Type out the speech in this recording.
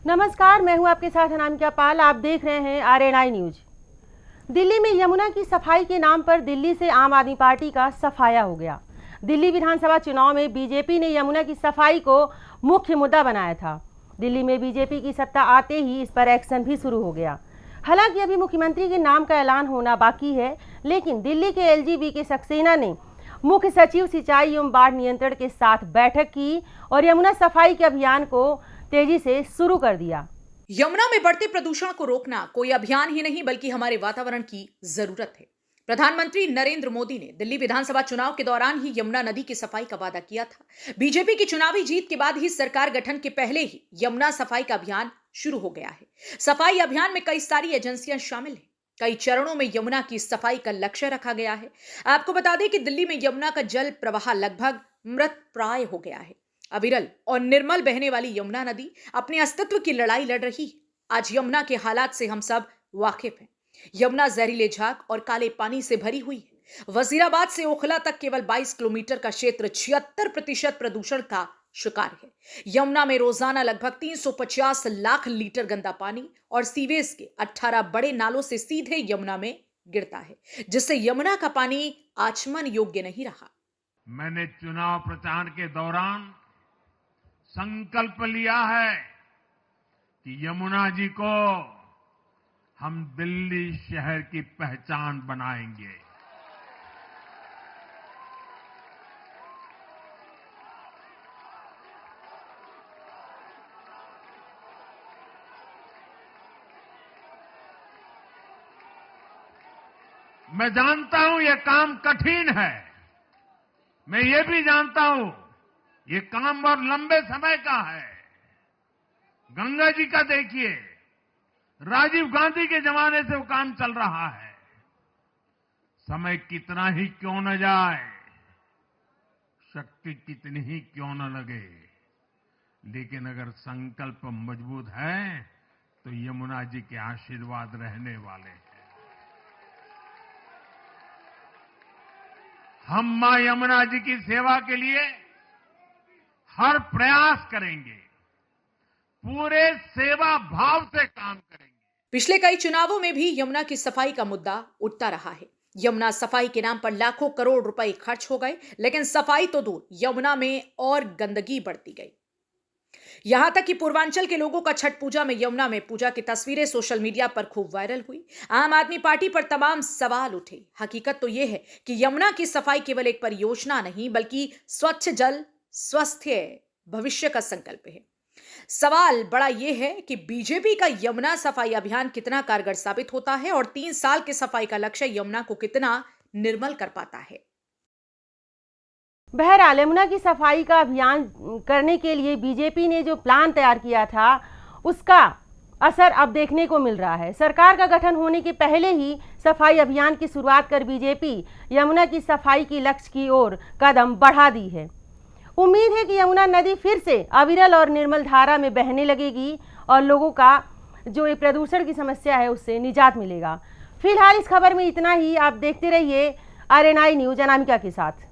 नमस्कार, मैं हूं आपके साथ अनामिका पाल। आप देख रहे हैं RNI न्यूज। दिल्ली में यमुना की सफाई के नाम पर दिल्ली से आम आदमी पार्टी का सफाया हो गया। दिल्ली विधानसभा चुनाव में बीजेपी ने यमुना की सफाई को मुख्य मुद्दा बनाया था। दिल्ली में बीजेपी की सत्ता आते ही इस पर एक्शन भी शुरू हो गया। हालांकि अभी मुख्यमंत्री के नाम का ऐलान होना बाकी है, लेकिन दिल्ली के LGB के सक्सेना ने मुख्य सचिव सिंचाई एवं बाढ़ नियंत्रण के साथ बैठक की और यमुना सफाई के अभियान को तेजी से शुरू कर दिया। यमुना में बढ़ते प्रदूषण को रोकना कोई अभियान ही नहीं बल्कि हमारे वातावरण की जरूरत है। प्रधानमंत्री नरेंद्र मोदी ने दिल्ली विधानसभा चुनाव के दौरान ही यमुना नदी की सफाई का वादा किया था। बीजेपी की चुनावी जीत के बाद ही सरकार गठन के पहले ही यमुना सफाई का अभियान शुरू हो गया है। सफाई अभियान में कई सारी एजेंसियां शामिल हैं। कई चरणों में यमुना की सफाई का लक्ष्य रखा गया है। आपको बता दें कि दिल्ली में यमुना का जल प्रवाह लगभग मृत प्राय हो गया है। अविरल और निर्मल बहने वाली यमुना नदी अपने अस्तित्व की लड़ाई लड़ रही है। आज यमुना के हालात से हम सब वाकिफ हैं। यमुना जहरीले झाग और काले पानी से भरी हुई है। वजीराबाद से ओखला तक केवल 22 किलोमीटर का क्षेत्र 76% प्रदूषण का शिकार है। यमुना में रोजाना लगभग 350 लाख लीटर गंदा पानी और सीवेज के 18 बड़े नालों से सीधे यमुना में गिरता है, जिससे यमुना का पानी आचमन योग्य नहीं रहा। मैंने चुनाव प्रचार के दौरान संकल्प लिया है कि यमुना जी को हम दिल्ली शहर की पहचान बनाएंगे। मैं जानता हूं यह काम कठिन है। मैं ये भी जानता हूं ये काम बहुत लंबे समय का है। गंगा जी का देखिए, राजीव गांधी के जमाने से वो काम चल रहा है। समय कितना ही क्यों न जाए, शक्ति कितनी ही क्यों न लगे, लेकिन अगर संकल्प मजबूत है तो यमुना जी के आशीर्वाद रहने वाले हैं। हम मां यमुना जी की सेवा के लिए हर प्रयास करेंगे, पूरे सेवा भाव से काम करेंगे। पिछले कई चुनावों में भी यमुना की सफाई का मुद्दा उठता रहा है। यमुना सफाई के नाम पर लाखों करोड़ रुपए खर्च हो गए, लेकिन सफाई तो दूर, यमुना में और गंदगी बढ़ती गई। यहां तक कि पूर्वांचल के लोगों का छठ पूजा में यमुना में पूजा की तस्वीरें सोशल मीडिया पर खूब वायरल हुई। आम आदमी पार्टी पर तमाम सवाल उठे। हकीकत तो यह है कि यमुना की सफाई केवल एक परियोजना नहीं बल्कि स्वच्छ जल स्वस्थ भविष्य का संकल्प है। सवाल बड़ा यह है कि बीजेपी का यमुना सफाई अभियान कितना कारगर साबित होता है और 3 साल के सफाई का लक्ष्य यमुना को कितना निर्मल कर पाता है। बहरहाल यमुना की सफाई का अभियान करने के लिए बीजेपी ने जो प्लान तैयार किया था, उसका असर अब देखने को मिल रहा है। सरकार का गठन होने के पहले ही सफाई अभियान की शुरुआत कर बीजेपी यमुना की सफाई की लक्ष्य की ओर कदम बढ़ा दी है। उम्मीद है कि यमुना नदी फिर से अविरल और निर्मल धारा में बहने लगेगी और लोगों का जो ये प्रदूषण की समस्या है उससे निजात मिलेगा। फिलहाल इस खबर में इतना ही। आप देखते रहिए RNI न्यूज अनामिका के साथ।